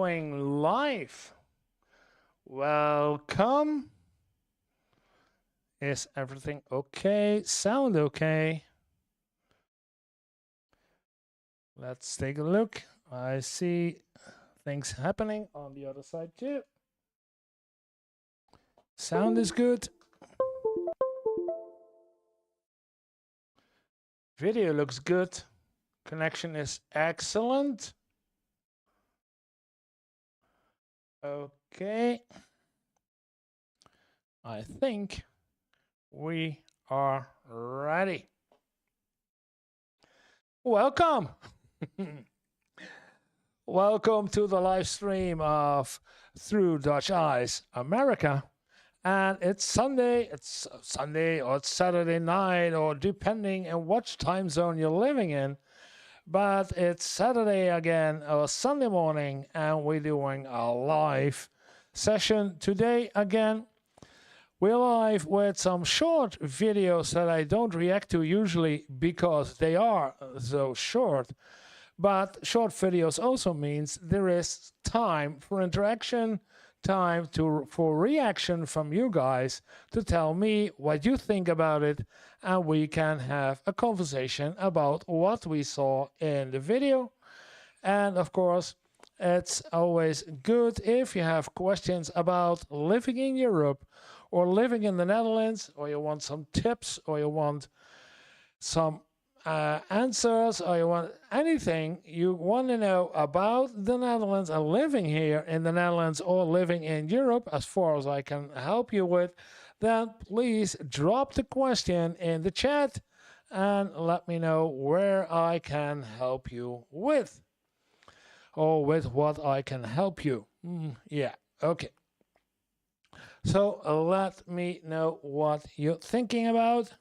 going live. Welcome. Is everything okay? Sound okay? Let's take a look. I see things happening on the other side too. Sound is good. Video looks good. Connection is excellent. Okay. I think we are ready. Welcome. Welcome to the live stream of Through Dutch Eyes America. And it's Sunday or it's Saturday night, or depending on which time zone you're living in. But it's Saturday again, or Sunday morning, and we're doing a live session today again. We're live with some short videos that I don't react to usually because they are so short. But short videos also means there is time for interaction, time for reaction from you guys to tell me what you think about it, and we can have a conversation about what we saw in the video. And of course, it's always good if you have questions about living in Europe or living in the Netherlands, or you want some tips, or you want some answers, or you want anything you want to know about the Netherlands and living here in the Netherlands or living in Europe, as far as I can help you with, then please drop the question in the chat and let me know where I can help you with, or with what I can help you. Yeah, okay. So let me know what you're thinking about.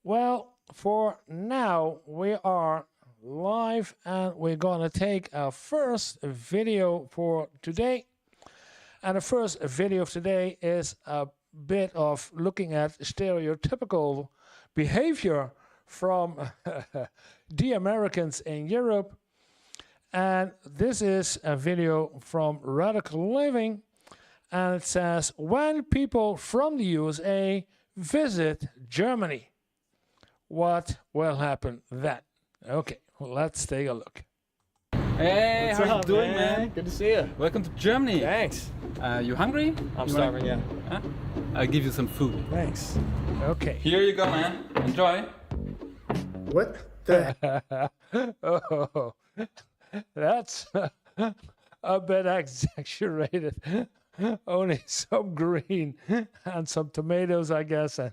Well, for now, we are live and we're going to take our first video for today. And the first video of today is a bit of looking at stereotypical behavior from the Americans in Europe. And this is a video from Radical Living. And it says, when people from the USA visit Germany, what will happen then? Okay, well, let's take a look. Hey, What's how up, you doing, man? Good to see you. Welcome to Germany. Thanks. You hungry? I'm You starving, wanna- yeah. Huh? I'll give you some food. Thanks. Okay. Here you go, man. Enjoy. What the? Oh, that's a bit exaggerated. Only some green and some tomatoes, I guess, and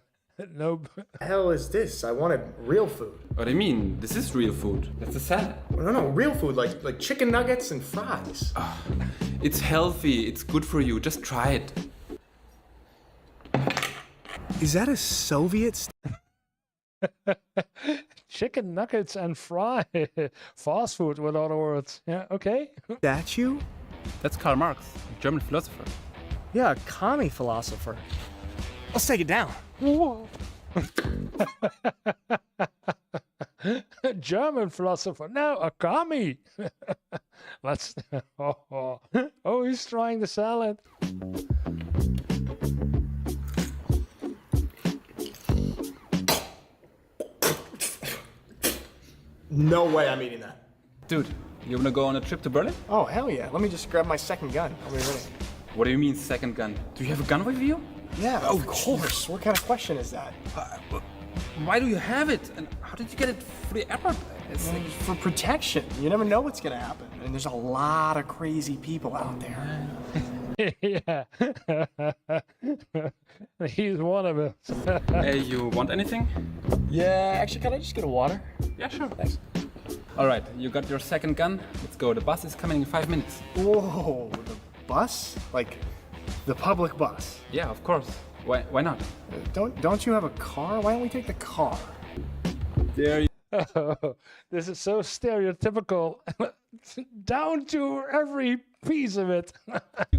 no. hell is this? I wanted real food. What do you mean? This is real food. That's a salad. No, real food, like chicken nuggets and fries. It's healthy. It's good for you. Just try it. Is that a Soviet? Chicken nuggets and fry. Fast food, with other words. Yeah, okay. Statue? That's Karl Marx, German philosopher. Yeah, a commie philosopher. Let's take it down. Whoa. German philosopher. No, a commie. Let's. Oh, he's trying the salad. No way I'm eating that. Dude, you wanna go on a trip to Berlin? Oh, hell yeah. Let me just grab my second gun. I'll be ready. What do you mean second gun? Do you have a gun with you? Yeah, of course. What kind of question is that? Why do you have it? And how did you get it for the airport? It's like, For protection. You never know what's gonna happen. And there's a lot of crazy people out there. Yeah. He's one of us. hey, you want anything? Yeah, actually, can I just get a water? Yeah, sure. Thanks. All right, you got your second gun. Let's go. The bus is coming in 5 minutes. Whoa, the bus? Like the public bus? Yeah, of course. Why not? Don't you have a car? Why don't we take the car? There you This is so stereotypical, down to every piece of it.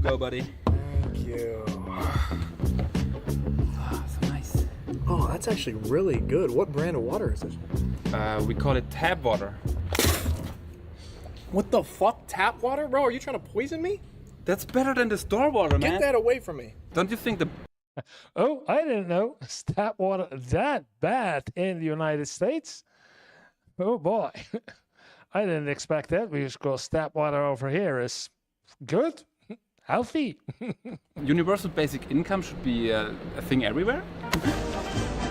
go, buddy. Thank you. Oh, so nice. Oh, that's actually really good. What brand of water is this? We call it tap water. What the fuck? Tap water? Bro, are you trying to poison me? That's better than the store water, man. Get that away from me. Don't you think the Oh, I didn't know tap water that bad in the United States. Oh boy, I didn't expect that because tap water over here is good, healthy. universal basic income should be a thing everywhere?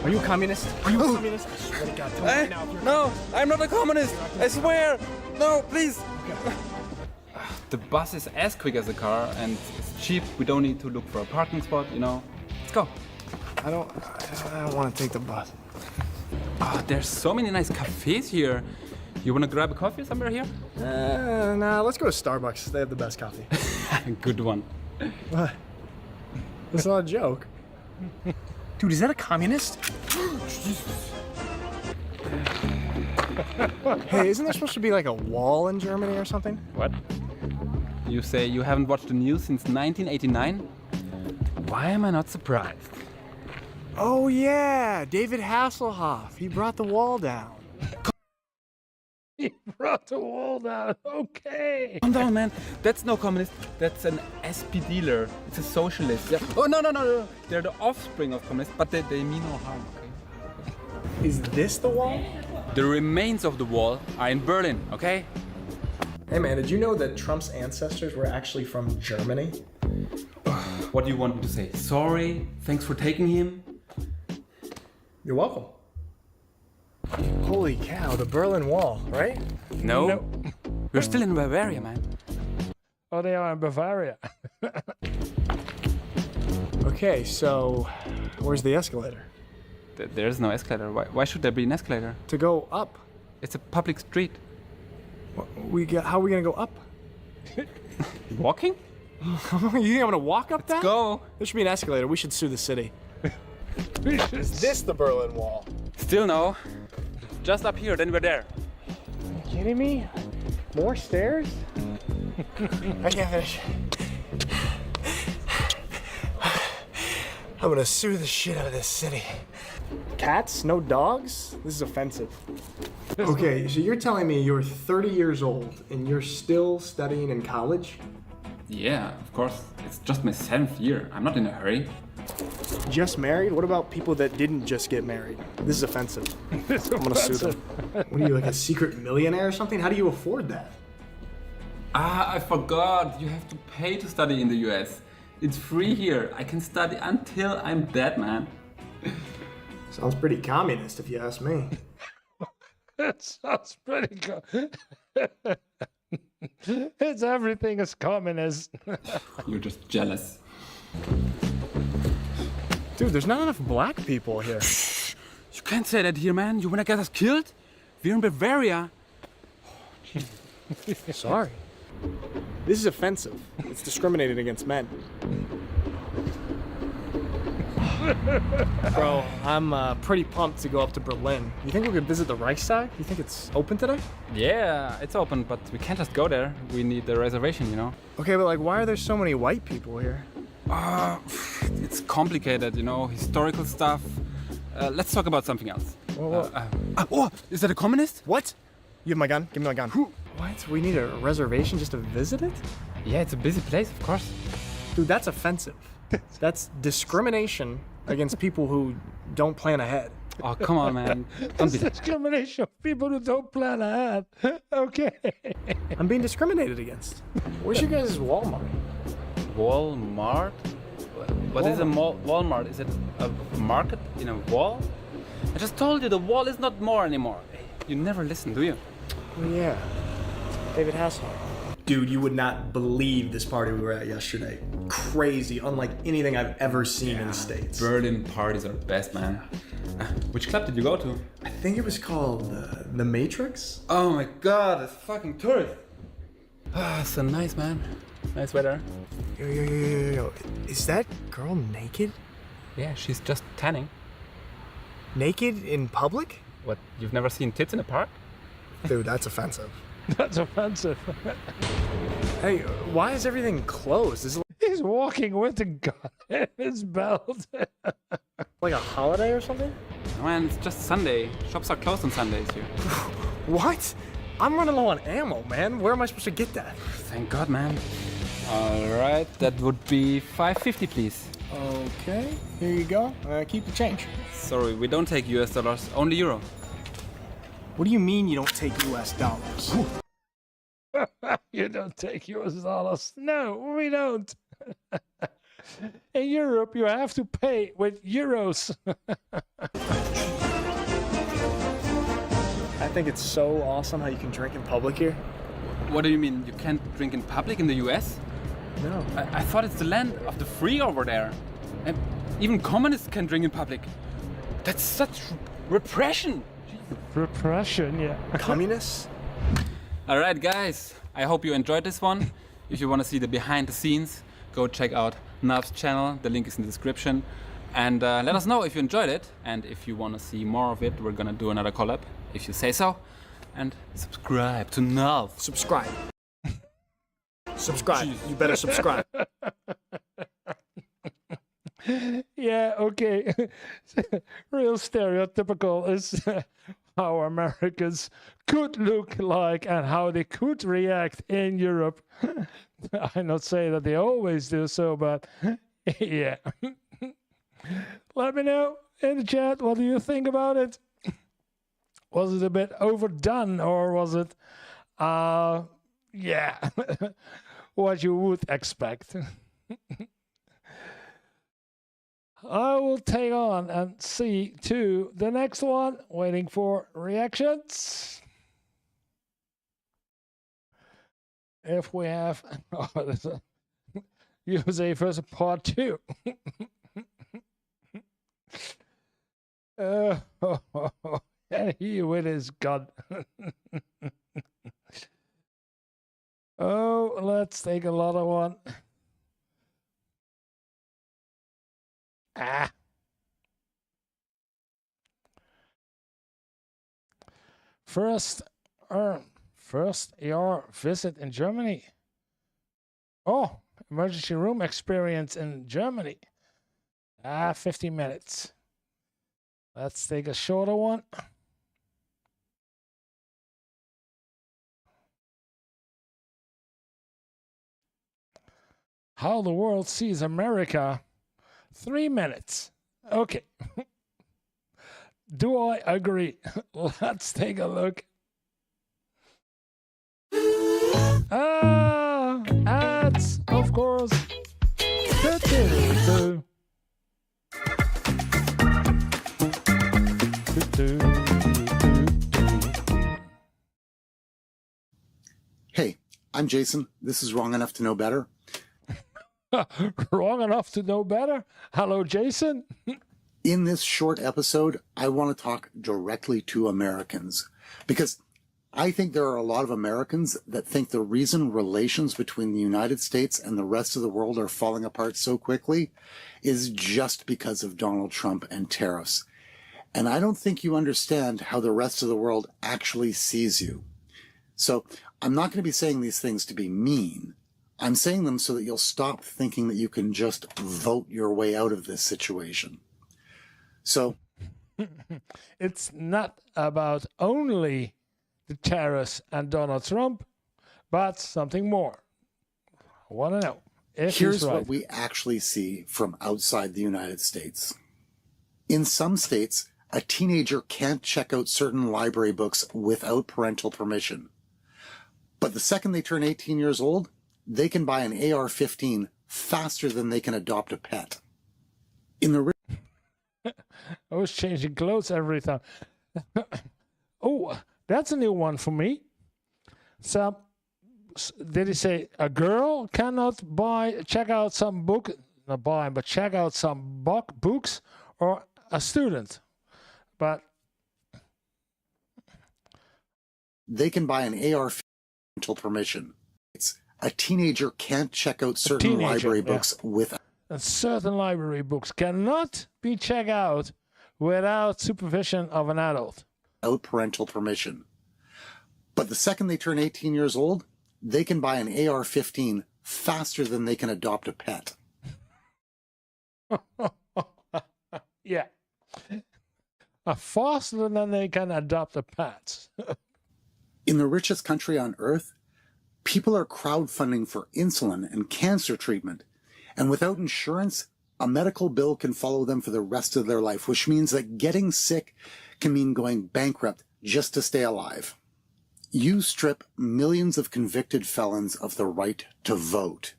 Are you a communist? Are you a communist? I swear to God, tell me right now if you're No, I'm not a communist. I swear. No, please. The bus is as quick as a car and it's cheap. We don't need to look for a parking spot, you know. Let's go. I don't want to take the bus. Oh, there's so many nice cafes here. You want to grab a coffee somewhere here? Nah, let's go to Starbucks. They have the best coffee. Good one. What? That's not a joke. Dude, is that a communist? Hey, isn't there supposed to be like a wall in Germany or something? What? You say you haven't watched the news since 1989? Why am I not surprised? Oh yeah, David Hasselhoff. He brought the wall down. He brought the wall down. Okay. Calm down, man. That's no communist. That's an SP dealer. It's a socialist. Yeah. Oh, no. They're the offspring of communists, but they mean no harm, okay? Is this the wall? The remains of the wall are in Berlin, okay? Hey man, did you know that Trump's ancestors were actually from Germany? What do you want me to say? Sorry, thanks for taking him. You're welcome. Holy cow, the Berlin Wall, right? No. We're still in Bavaria, man. Oh, they are in Bavaria. Okay, so where's the escalator? There's no escalator. Why should there be an escalator? To go up. It's a public street. How are we gonna go up? Walking? You think I'm gonna walk up that? Go. There should be an escalator. We should sue the city. Is this the Berlin Wall? Still no. Just up here, then we're there. Are you kidding me? More stairs? I can't finish. I'm gonna sue the shit out of this city. Cats? No dogs? This is offensive. Okay, so you're telling me you're 30 years old and you're still studying in college? Yeah, of course. It's just my 7th year. I'm not in a hurry. Just married? What about people that didn't just get married? This is offensive. I'm gonna sue them. What are you, like a secret millionaire or something? How do you afford that? Ah, I forgot. You have to pay to study in the US. It's free here. I can study until I'm dead, man. Sounds pretty communist if you ask me. That sounds pretty good. It's everything is communist. You're just jealous. Dude, there's not enough black people here. You can't say that here, man. You wanna get us killed? We're in Bavaria. Sorry. This is offensive. It's discriminating against men. Bro, I'm pretty pumped to go up to Berlin. You think we could visit the Reichstag? You think it's open today? Yeah, it's open, but we can't just go there. We need a reservation, you know? Okay, but like, why are there so many white people here? It's complicated, you know, historical stuff. Let's talk about something else. Oh, is that a communist? What? You have my gun? Give me my gun. What? We need a reservation just to visit it? Yeah, it's a busy place, of course. Dude, that's offensive. That's discrimination against people who don't plan ahead. Oh, come on, man. Don't be Discrimination of people who don't plan ahead. Okay. I'm being discriminated against. Where's your guys' Walmart? Walmart? What is a Walmart? Is it a market in a wall? I just told you the wall is not more anymore. You never listen, do you? Oh, yeah. David Hasselhoff. Dude, you would not believe this party we were at yesterday. Crazy, unlike anything I've ever seen in the States. Berlin parties are best, man. Which club did you go to? I think it was called The Matrix. Oh my god, it's fucking tourist. Ah, so nice, man. Nice weather. Yo. Is that girl naked? Yeah, she's just tanning. Naked in public? What, you've never seen tits in a park? Dude, that's offensive. That's offensive. Hey, why is everything closed? Is it He's walking with a gun in his belt. like a holiday or something? Man, it's just Sunday. Shops are closed on Sundays here. What? I'm running low on ammo, man. Where am I supposed to get that? Thank God, man. All right, that would be $5.50, please. Okay, here you go. Keep the change. Sorry, we don't take US dollars, only euro. What do you mean you don't take US dollars? You don't take US dollars. No, we don't. In Europe, you have to pay with euros. I think it's so awesome how you can drink in public here. What do you mean, you can't drink in public in the US? No. I thought it's the land of the free over there. And even communists can drink in public. That's such repression. Repression, yeah. Communists? All right, guys. I hope you enjoyed this one. If you want to see the behind the scenes, go check out Nav's channel. The link is in the description. And let us know if you enjoyed it. And if you want to see more of it, we're going to do another collab, if you say so. And subscribe to Nav. Subscribe. Subscribe. You better subscribe. Yeah, okay. Real stereotypical is how Americans could look like and how they could react in Europe. I not say that they always do so, but yeah. Let me know in the chat, what do you think about it? Was it a bit overdone, or was it, yeah, what you would expect? I will take on and see to the next one, waiting for reactions. If we have USA versus part 2. And he with his gun. Oh, let's take a lot of one. Ah. First ER visit in Germany. Oh, emergency room experience in Germany. 15 minutes. Let's take a shorter one. How the world sees America. 3 minutes. Okay. Do I agree? Let's take a look. Ads, of course. Hey, I'm Jason. This is Wrong Enough to Know Better. Wrong enough to know better? Hello, Jason. In this short episode, I want to talk directly to Americans because I think there are a lot of Americans that think the reason relations between the United States and the rest of the world are falling apart so quickly is just because of Donald Trump and tariffs. And I don't think you understand how the rest of the world actually sees you. So I'm not going to be saying these things to be mean. I'm saying them so that you'll stop thinking that you can just vote your way out of this situation. So it's not about only the tariffs and Donald Trump, but something more. I want to know if here's he's right. what we actually see from outside the United States. In some states, a teenager can't check out certain library books without parental permission. But the second they turn 18 years old, they can buy an AR-15 faster than they can adopt a pet. In the I was changing clothes every time. Oh, that's a new one for me. So, did he say a girl cannot check out some book, not buy, but check out some books, or a student? But they can buy an AR-15 parental permission. A teenager can't check out certain library books without. And certain library books cannot be checked out without supervision of an adult. Without parental permission. But the second they turn 18 years old, they can buy an AR-15 faster than they can adopt a pet. Yeah. Faster than they can adopt a pet. In the richest country on earth, people are crowdfunding for insulin and cancer treatment, and without insurance, a medical bill can follow them for the rest of their life, which means that getting sick can mean going bankrupt just to stay alive. You strip millions of convicted felons of the right to vote.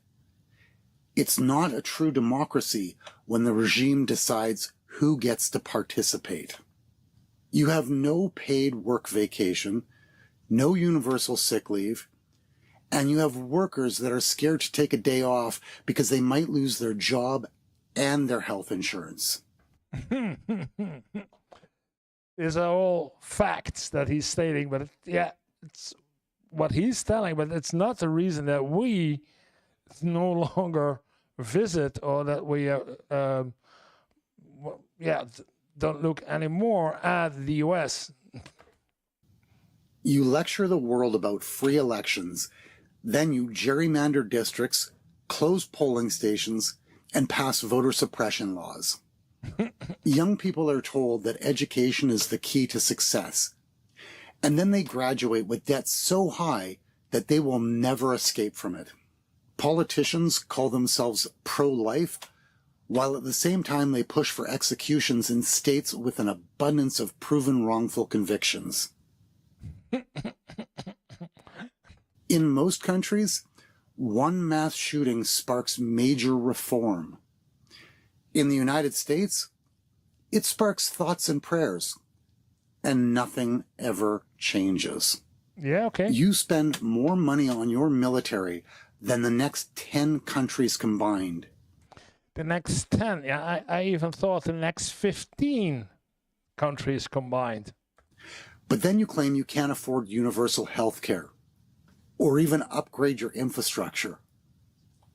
It's not a true democracy when the regime decides who gets to participate. You have no paid work vacation, no universal sick leave, and you have workers that are scared to take a day off because they might lose their job and their health insurance. These are all facts that he's stating, but it's what he's telling, but it's not the reason that we no longer visit or that we don't look anymore at the US. You lecture the world about free elections, then you gerrymander districts, close polling stations, and pass voter suppression laws. Young people are told that education is the key to success, and then they graduate with debts so high that they will never escape from it. Politicians call themselves pro-life, while at the same time they push for executions in states with an abundance of proven wrongful convictions. In most countries, one mass shooting sparks major reform. In the United States, it sparks thoughts and prayers, and nothing ever changes. Yeah, okay. You spend more money on your military than the next 10 countries combined. The next 10, yeah, I even thought the next 15 countries combined. But then you claim you can't afford universal health care or even upgrade your infrastructure.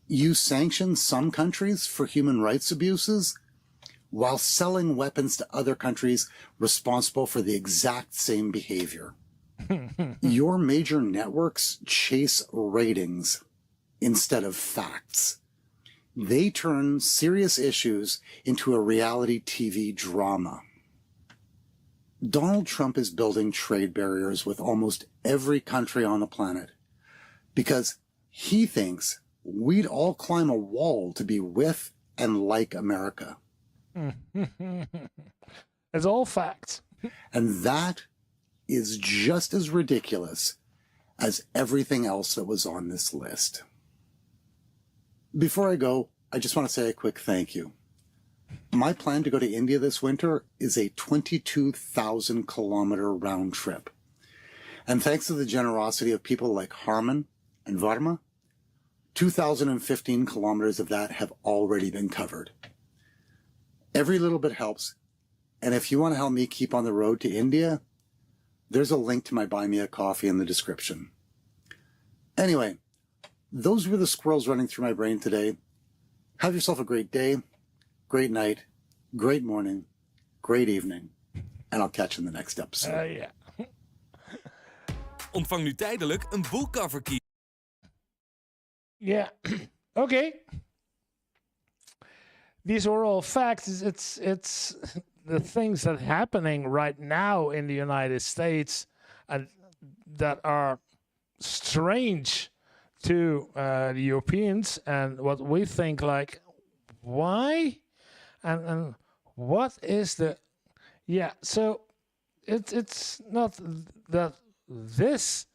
You sanction some countries for human rights abuses while selling weapons to other countries responsible for the exact same behavior. Your major networks chase ratings instead of facts. They turn serious issues into a reality TV drama. Donald Trump is building trade barriers with almost every country on the planet because he thinks we'd all climb a wall to be with and like America. It's all facts. And that is just as ridiculous as everything else that was on this list. Before I go, I just want to say a quick thank you. My plan to go to India this winter is a 22,000 kilometer round trip. And thanks to the generosity of people like Harman and Varma, 2,015 kilometers of that have already been covered. Every little bit helps. And if you want to help me keep on the road to India, there's a link to my Buy Me a Coffee in the description. Anyway, those were the squirrels running through my brain today. Have yourself a great day, great night, great morning, great evening, and I'll catch you in the next episode. Yeah. Ontvang nu tijdelijk een boekcover key. Yeah. Okay. These are all facts. It's the things that are happening right now in the United States and that are strange to the Europeans and what we think like, why? And what is the... Yeah, so it's not that this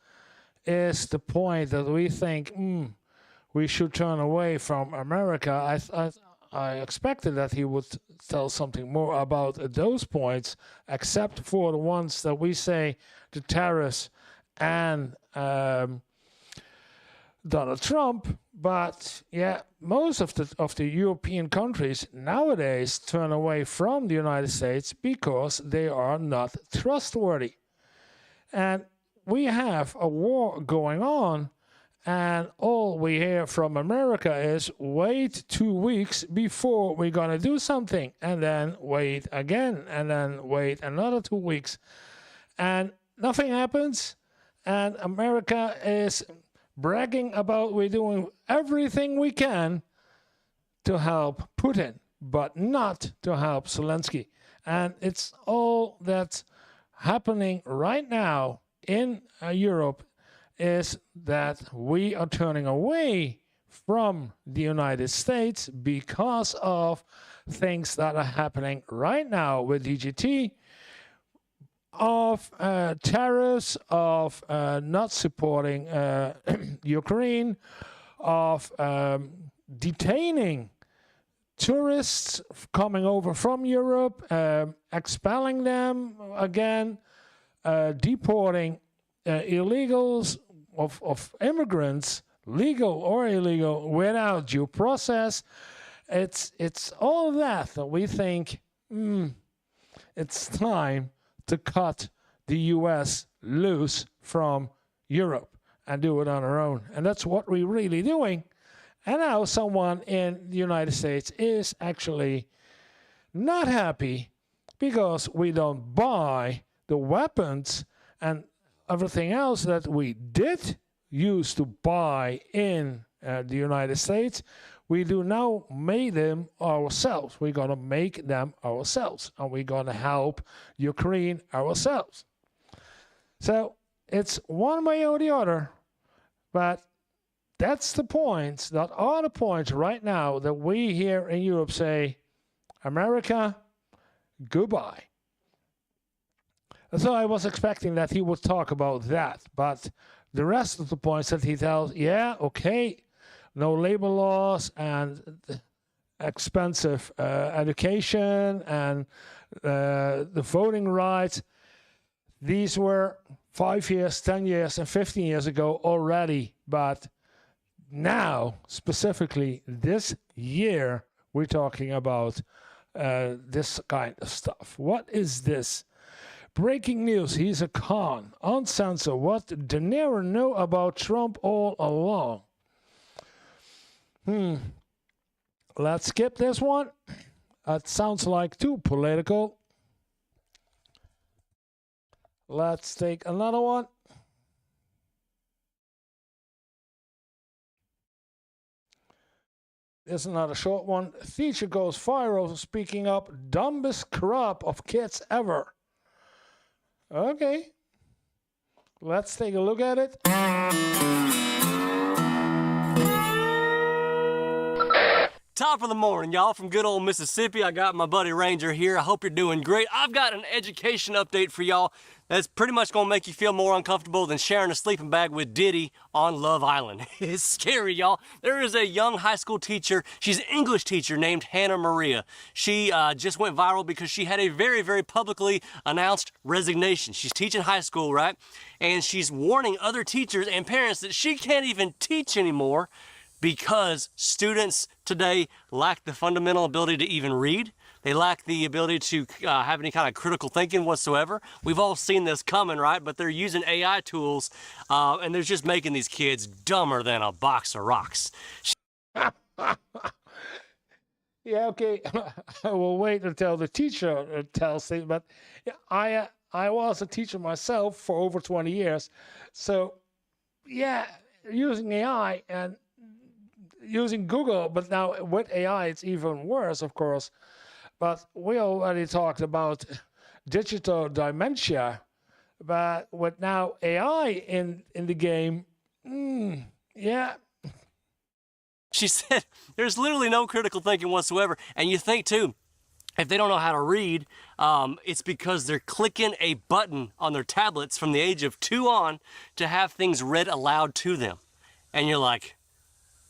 is the point that we think, we should turn away from America. I expected that he would tell something more about those points, except for the ones that we say, the tariffs and Donald Trump. But yeah, most of the European countries nowadays turn away from the United States because they are not trustworthy. And we have a war going on, and all we hear from America is wait 2 weeks before we're going to do something, and then wait again, and then wait another 2 weeks. And nothing happens, and America is bragging about we're doing everything we can to help Putin, but not to help Zelensky. And it's all that's happening right now in Europe is that we are turning away from the United States because of things that are happening right now with DGT, of tariffs, of not supporting Ukraine, of detaining tourists coming over from Europe, expelling them again, deporting illegals of immigrants, legal or illegal, without due process. It's all of that we think it's time to cut the U.S. loose from Europe and do it on our own. And that's what we're really doing. And now someone in the United States is actually not happy because we don't buy the weapons and everything else that we did use to buy in the United States. We do now make them ourselves. We're going to make them ourselves. And we're going to help Ukraine ourselves. So it's one way or the other. But that's the points, that are the points right now that we here in Europe say, America, goodbye. And so I was expecting that he would talk about that. But the rest of the points that he tells, yeah, okay, no labor laws and expensive education and the voting rights. These were 5 years, 10 years, and 15 years ago already. But now, specifically this year, we're talking about this kind of stuff. What is this? Breaking news, he's a con. Uncensored. What did De Niro know about Trump all along? Let's skip this one. That sounds like too political. Let's take another one. This is another short one. Teacher goes viral for speaking up. Dumbest crop of kids ever. Okay. Let's take a look at it. Top of the morning, y'all, from good old Mississippi. I got my buddy Ranger here. I hope you're doing great. I've got an education update for y'all that's pretty much gonna make you feel more uncomfortable than sharing a sleeping bag with Diddy on Love Island. It's scary, y'all. There is a young high school teacher. She's an English teacher named Hannah Maria. She just went viral because she had a very, very publicly announced resignation. She's teaching high school, right? And she's warning other teachers and parents that she can't even teach anymore because students today lack the fundamental ability to even read. They lack the ability to have any kind of critical thinking whatsoever. We've all seen this coming, right? But they're using AI tools, and they're just making these kids dumber than a box of rocks. Yeah, okay. I will wait until the teacher tells things. But I was a teacher myself for over 20 years. So, yeah, using AI and using Google, but now with AI, it's even worse, of course. But we already talked about digital dementia, but with now AI in the game, yeah. She said there's literally no critical thinking whatsoever. And you think, too, if they don't know how to read, it's because they're clicking a button on their tablets from the age of 2 on to have things read aloud to them. And you're like,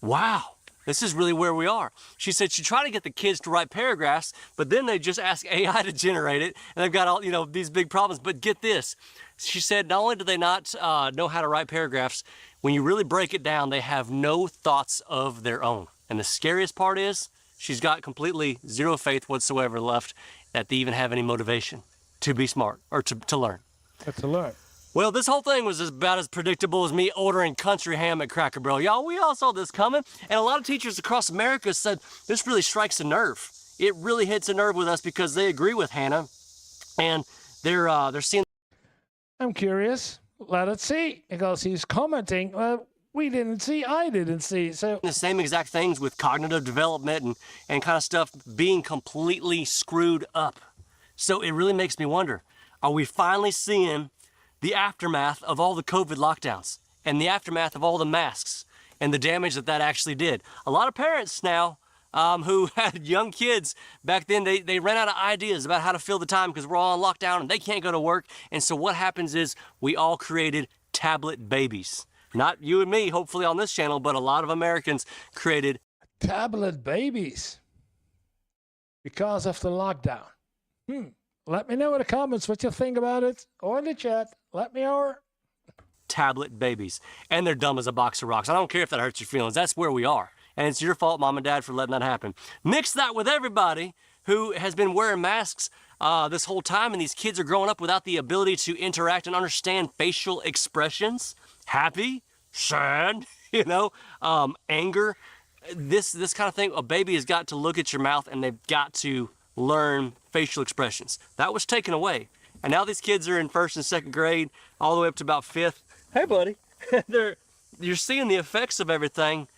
wow, this is really where we are. She said she tried to get the kids to write paragraphs, but then they just ask AI to generate it, and they've got all, these big problems. But get this. She said not only do they not know how to write paragraphs, when you really break it down, they have no thoughts of their own. And the scariest part is she's got completely zero faith whatsoever left that they even have any motivation to be smart or to learn. That's a lot. Well, this whole thing was about as predictable as me ordering country ham at Cracker Barrel. Y'all, we all saw this coming, and a lot of teachers across America said this really strikes a nerve. It really hits a nerve with us because they agree with Hannah, and they're seeing. I'm curious. Let us see, because he's commenting. We didn't see, I didn't see. So the same exact things with cognitive development and kind of stuff being completely screwed up. So it really makes me wonder, are we finally seeing the aftermath of all the COVID lockdowns and the aftermath of all the masks and the damage that that actually did. A lot of parents now who had young kids back then, they ran out of ideas about how to fill the time because we're all on lockdown and they can't go to work. And so what happens is we all created tablet babies. Not you and me, hopefully on this channel, but a lot of Americans created tablet babies because of the lockdown. Let me know in the comments what you think about it, or in the chat. Let me know. Tablet babies. And they're dumb as a box of rocks. I don't care if that hurts your feelings. That's where we are. And it's your fault, Mom and Dad, for letting that happen. Mix that with everybody who has been wearing masks this whole time, and these kids are growing up without the ability to interact and understand facial expressions. Happy, sad, anger. This kind of thing. A baby has got to look at your mouth, and they've got to learn facial expressions. That was taken away. And now these kids are in 1st and 2nd grade, all the way up to about 5th. Hey, buddy. You're seeing the effects of everything,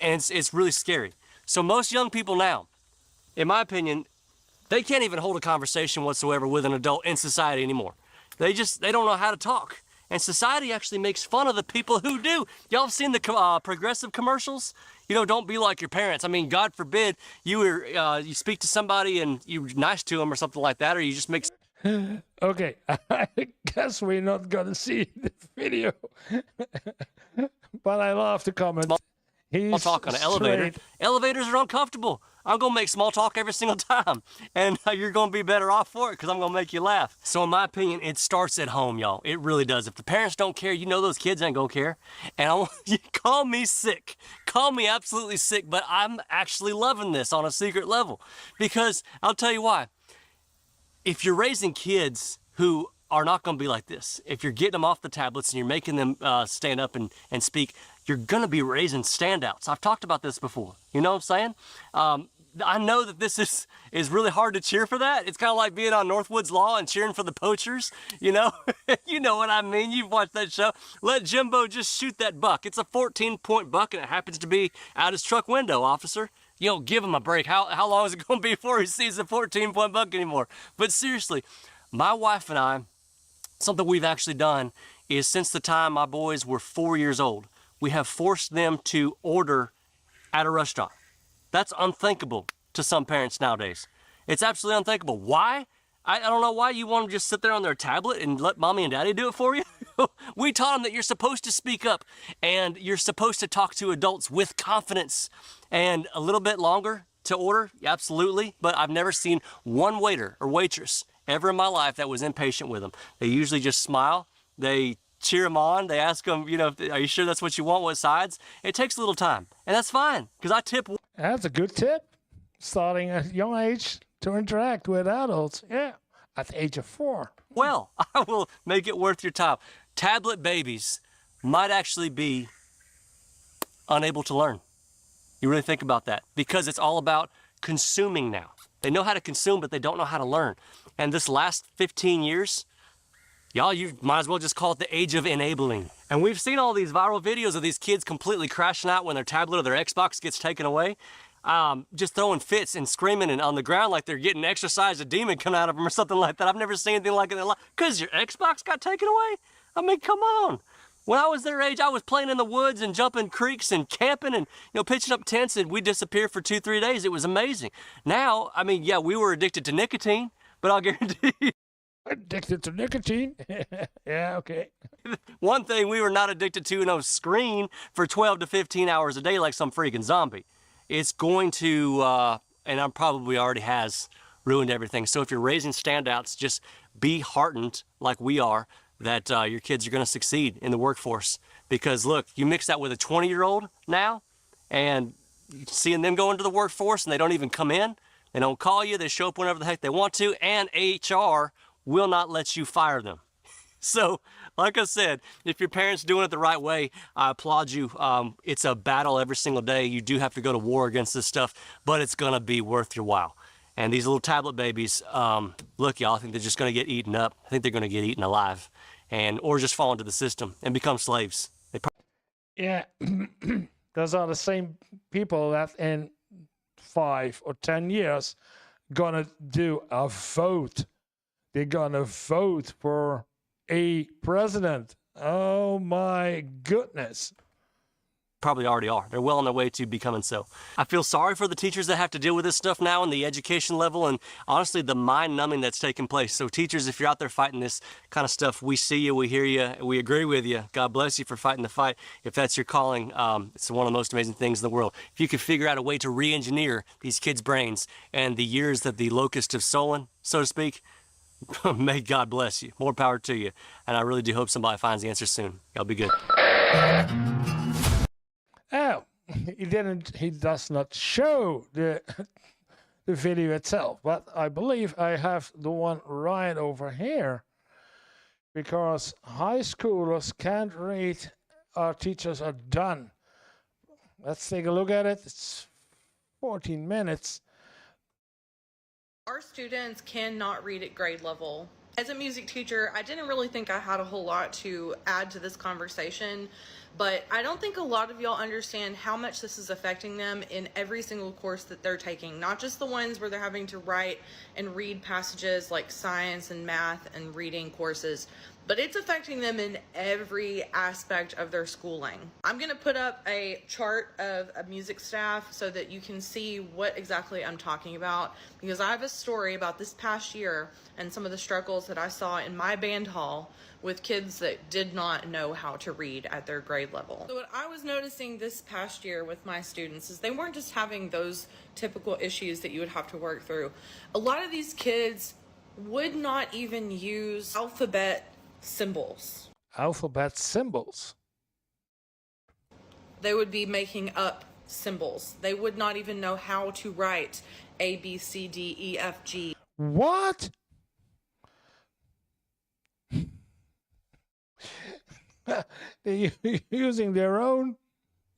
and it's really scary. So most young people now, in my opinion, they can't even hold a conversation whatsoever with an adult in society anymore. They don't know how to talk. And society actually makes fun of the people who do. Y'all have seen the progressive commercials? Don't be like your parents. I mean, God forbid you speak to somebody and you're nice to them or something like that, or you just make... Okay, I guess we're not gonna see the video, but I love the comment. Small talk on an elevator. Elevators are uncomfortable. I'm gonna make small talk every single time, and you're gonna be better off for it because I'm gonna make you laugh. So in my opinion, it starts at home, y'all. It really does. If the parents don't care, those kids ain't gonna care. And I want you call me sick, call me absolutely sick, but I'm actually loving this on a secret level because I'll tell you why. If you're raising kids who are not going to be like this, if you're getting them off the tablets and you're making them stand up and speak, you're going to be raising standouts. I've talked about this before. You know what I'm saying? I know that this is really hard to cheer for that. It's kind of like being on Northwood's Law and cheering for the poachers, You know what I mean? You've watched that show. Let Jimbo just shoot that buck. It's a 14-point buck, and it happens to be out his truck window, officer. Give him a break. How long is it going to be before he sees a 14-point buck anymore? But seriously, my wife and I, something we've actually done is since the time my boys were 4 years old, we have forced them to order at a restaurant. That's unthinkable to some parents nowadays. It's absolutely unthinkable. Why? I don't know why you want them to just sit there on their tablet and let mommy and daddy do it for you. We taught them that you're supposed to speak up and you're supposed to talk to adults with confidence. And a little bit longer to order, absolutely. But I've never seen one waiter or waitress ever in my life that was impatient with them. They usually just smile. They cheer them on. They ask them, are you sure that's what you want? What sides? It takes a little time. And that's fine because I tip. That's a good tip. Starting at a young age to interact with adults. Yeah, at the age of 4. Well, I will make it worth your time. Tablet babies might actually be unable to learn. You really think about that because it's all about consuming now. They know how to consume, but they don't know how to learn. And this last 15 years, y'all, you might as well just call it the age of enabling. And we've seen all these viral videos of these kids completely crashing out when their tablet or their Xbox gets taken away. Just throwing fits and screaming and on the ground like they're getting exercised, a demon coming out of them or something like that. I've never seen anything like it in their life. Because your Xbox got taken away? I mean, come on. When I was their age, I was playing in the woods and jumping creeks and camping and, pitching up tents, and we'd disappear for 2-3 days. It was amazing. Now, I mean, yeah, we were addicted to nicotine, but I'll guarantee you. Addicted to nicotine? Yeah, okay. One thing we were not addicted to, screen for 12 to 15 hours a day like some freaking zombie. It's going to, and I'm probably already has, ruined everything. So if you're raising standouts, just be heartened like we are that your kids are going to succeed in the workforce. Because look, you mix that with a 20-year-old now and seeing them go into the workforce and they don't even come in, they don't call you, they show up whenever the heck they want to, and HR will not let you fire them. So, like I said, if your parents doing it the right way, I applaud you. It's a battle every single day. You do have to go to war against this stuff, but it's going to be worth your while. And these little tablet babies, look, y'all, I think they're just going to get eaten up. I think they're going to get eaten alive, or just fall into the system and become slaves. Yeah, those are the same people that in 5 or 10 years gonna do a vote. They're gonna vote for a president. Oh my goodness. Probably already are. They're well on their way to becoming so. I feel sorry for the teachers that have to deal with this stuff now in the education level, and honestly the mind numbing that's taking place. So teachers, if you're out there fighting this kind of stuff, we see you, we hear you, we agree with you. God bless you for fighting the fight. If that's your calling, it's one of the most amazing things in the world. If you could figure out a way to re-engineer these kids' brains and the years that the locusts have stolen, so to speak, may God bless you. More power to you. And I really do hope somebody finds the answer soon. Y'all be good. Oh, he does not show the video itself, but I believe I have the one right over here, because high schoolers can't read, our teachers are done. Let's take a look at it. It's 14 minutes. Our students cannot read at grade level. As a music teacher, I didn't really think I had a whole lot to add to this conversation, but I don't think a lot of y'all understand how much this is affecting them in every single course that they're taking, not just the ones where they're having to write and read passages like science and math and reading courses, but it's affecting them in every aspect of their schooling. I'm going to put up a chart of a music staff so that you can see what exactly I'm talking about, because I have a story about this past year and some of the struggles that I saw in my band hall with kids that did not know how to read at their grade level. So what I was noticing this past year with my students is they weren't just having those typical issues that you would have to work through. A lot of these kids would not even use alphabet symbols. Alphabet symbols? They would be making up symbols. They would not even know how to write A, B, C, D, E, F, G. What? They're using their own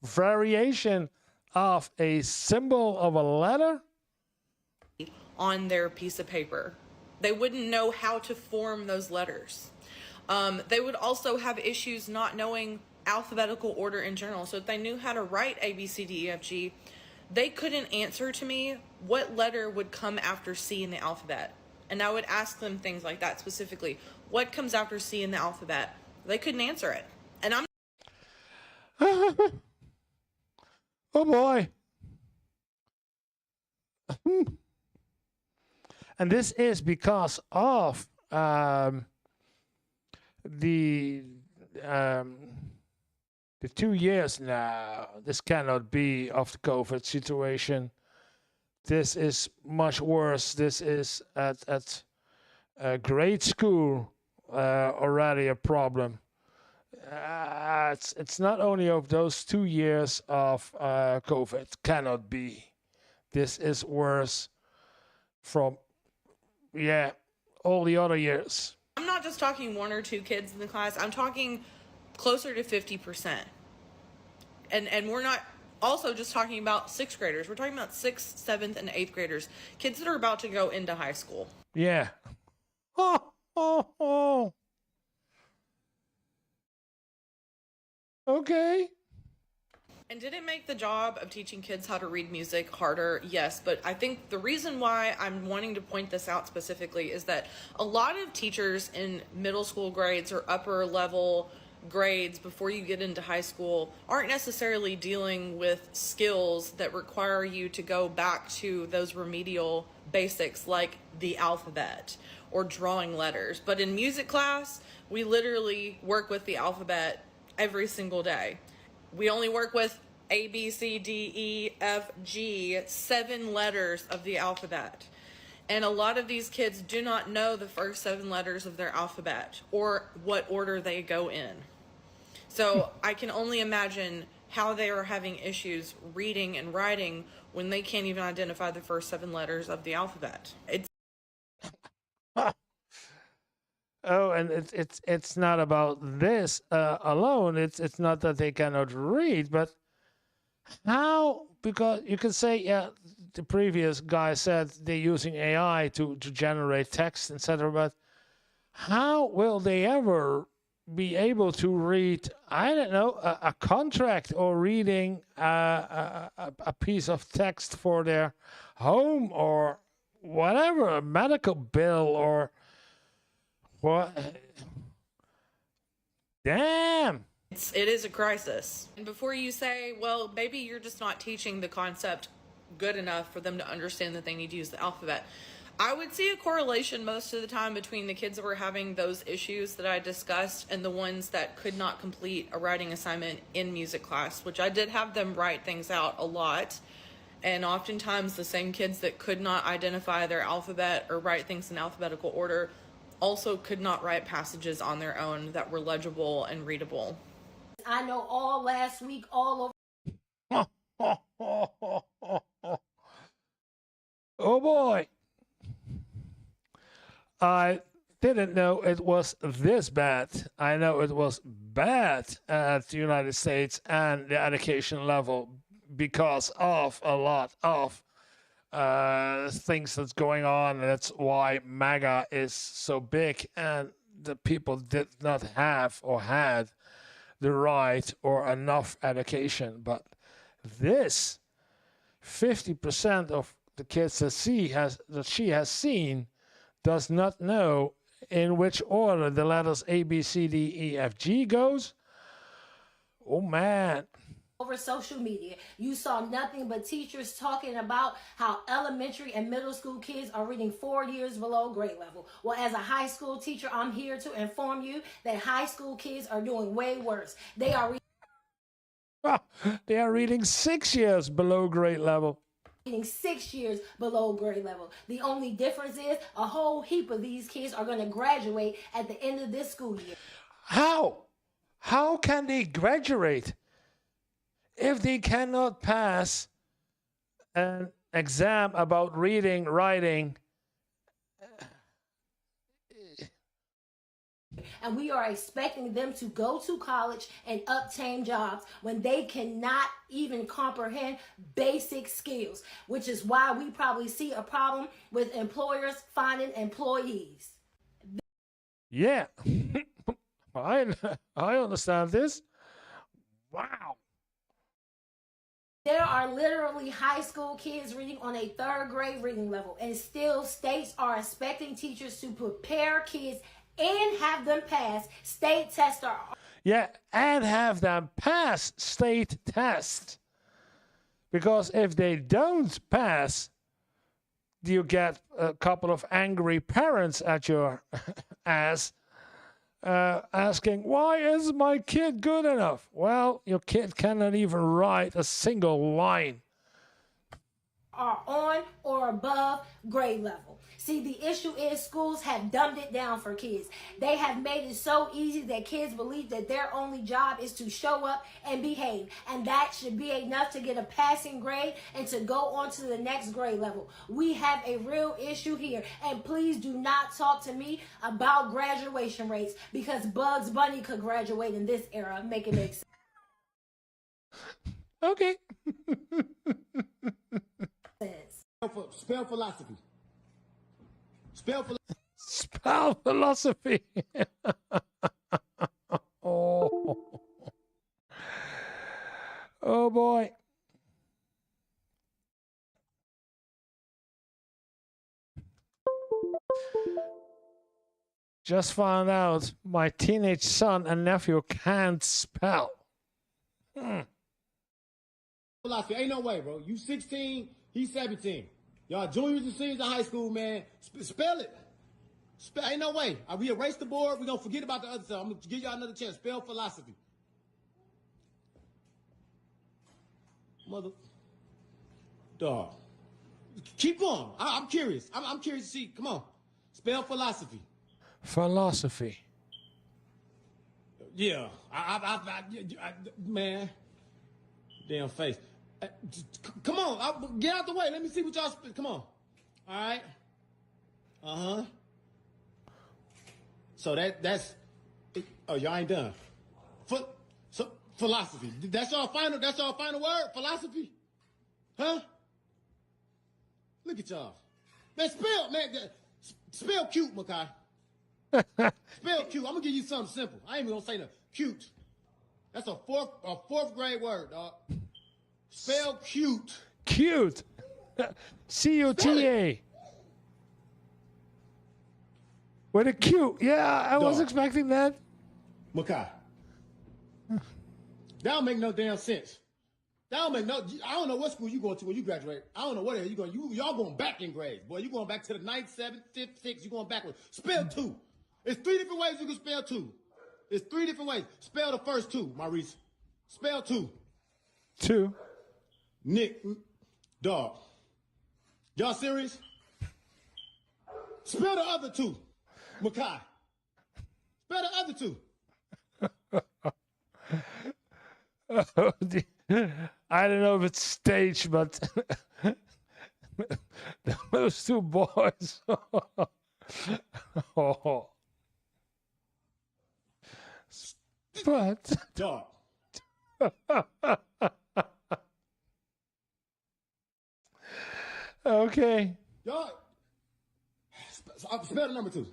variation of a symbol of a letter On their piece of paper. They wouldn't know how to form those letters. They would also have issues not knowing alphabetical order in general. So if they knew how to write A, B, C, D, E, F, G, they couldn't answer to me what letter would come after C in the alphabet. And I would ask them things like that specifically. What comes after C in the alphabet? They couldn't answer it. And I'm oh boy. And this is because of the 2 years now. This cannot be of the COVID situation. This is much worse. This is at grade school already a problem. It's not only of those 2 years of COVID. Cannot be. This is worse from all the other years. I'm not just talking 1 or 2 kids in the class. I'm talking closer to 50%. And we're not also just talking about 6th graders. We're talking about 6th, 7th, and 8th graders. Kids that are about to go into high school. Yeah. Oh. Okay. And did it make the job of teaching kids how to read music harder? Yes, but I think the reason why I'm wanting to point this out specifically is that a lot of teachers in middle school grades or upper level grades before you get into high school aren't necessarily dealing with skills that require you to go back to those remedial basics like the alphabet or drawing letters. But in music class, we literally work with the alphabet every single day. We only work with A, B, C, D, E, F, G, 7 letters of the alphabet. And a lot of these kids do not know the first 7 letters of their alphabet or what order they go in. So I can only imagine how they are having issues reading and writing when they can't even identify the first 7 letters of the alphabet. Oh, and it's not about this alone. It's not that they cannot read, but how? Because you can say, yeah, the previous guy said they're using AI to generate text, etc. But how will they ever be able to read, I don't know, a contract or reading a piece of text for their home or whatever, a medical bill or what? Damn. It is a crisis. And before you say, well, maybe you're just not teaching the concept good enough for them to understand that they need to use the alphabet, I would see a correlation most of the time between the kids that were having those issues that I discussed and the ones that could not complete a writing assignment in music class, which I did have them write things out a lot. And oftentimes the same kids that could not identify their alphabet or write things in alphabetical order also could not write passages on their own that were legible and readable. I know all last week, all over. Oh boy. I didn't know it was this bad. I know it was bad at the United States and the education level because of a lot of things that's going on. That's why MAGA is so big, and the people did not have or had the right or enough education. But this 50% of the kids that she has seen does not know in which order the letters A, B, C, D, E, F, G goes. Oh man. Over social media, you saw nothing but teachers talking about how elementary and middle school kids are reading 4 years below grade level. Well, as a high school teacher, I'm here to inform you that high school kids are doing way worse. They are They are reading 6 years below grade level. 6 years below grade level. The only difference is a whole heap of these kids are going to graduate at the end of this school year. How? How can they graduate if they cannot pass an exam about reading, writing? And we are expecting them to go to college and obtain jobs when they cannot even comprehend basic skills, which is why we probably see a problem with employers finding employees. Yeah, I understand this. Wow. There are literally high school kids reading on a 3rd grade reading level, and still states are expecting teachers to prepare kids and have them pass state tests. Yeah, and have them pass state tests. Because if they don't pass, you get a couple of angry parents at your ass asking, why is my kid good enough? Well, your kid cannot even write a single line. Are on or above grade level. See, the issue is schools have dumbed it down for kids. They have made it so easy that kids believe that their only job is to show up and behave. And that should be enough to get a passing grade and to go on to the next grade level. We have a real issue here. And please do not talk to me about graduation rates, because Bugs Bunny could graduate in this era. Make it make sense. Okay. Spell philosophy. Spell philosophy. Oh. Oh boy. Just found out my teenage son and nephew can't spell. Philosophy. Ain't no way, bro. You 16, he's 17. Y'all juniors and seniors in high school, man. Spell it. Ain't no way. We erase the board. We're going to forget about the other stuff. I'm going to give y'all another chance. Spell philosophy. Mother. Dog. Keep going. I'm curious. I'm curious to see. Come on. Spell philosophy. Philosophy. Yeah. Man. Damn face. Come on. Get out the way. Let me see what y'all spell. Come on. All right. Uh-huh. So that's. Oh, y'all ain't done. So philosophy. That's our final word. Philosophy. Huh? Look at y'all. Man, spell cute, Makai. Spell cute. I'm gonna give you something simple. I ain't even gonna say no cute. That's a fourth grade word, dog. Spell cute. Cute. C-U-T-A. With a Q. Yeah, I was expecting that. Makai. That don't make no damn sense. That don't make no. I don't know what school you going to when you graduate. I don't know what the hell you going. Y'all going back in grades, boy. You going back to the 9th, 7th, 5th, 6th. You going backwards. Spell 2. It's 3 different ways you can spell 2. It's 3 different ways. Spell the first 2, Maurice. Spell 2. 2. Nick, dog. Y'all serious? Spell the other 2. Makai. Spell the other 2. I don't know if it's staged, but those 2 boys. Oh. But Dog. okay. Y'all. Spell the number 2.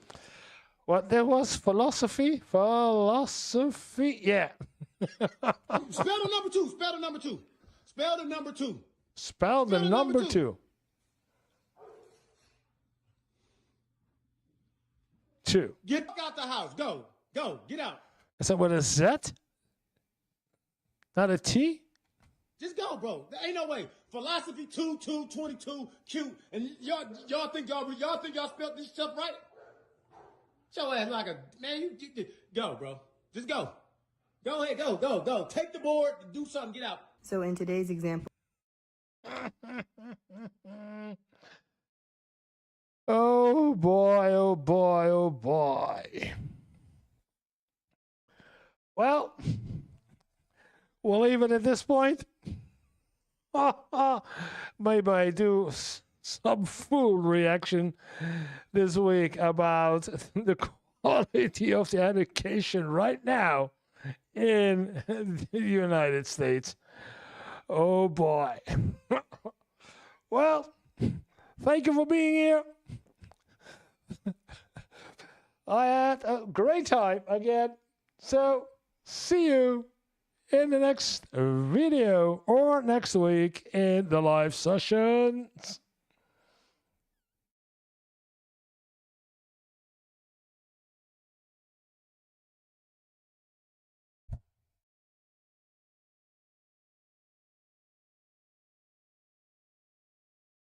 What there was philosophy? Yeah. Spell the number 2. Spell the number 2. Spell the number 2. Spell the number 2. 2. Get out the house. Go. Go. Get out. Is that what a Z? Not a T? Just go, bro. There ain't no way. Philosophy 2, 22, Q. And y'all think y'all spelled this stuff right? Show ass like a man. You go, bro. Just go. Go ahead. Go. Take the board. Do something. Get out. So in today's example. Oh boy, oh boy, oh boy. Well, we'll leave it at this point. Maybe I do some full reaction this week about the quality of the education right now in the United States. Oh boy. Well, thank you for being here. I had a great time again. So, see you in the next video or next week in the live sessions.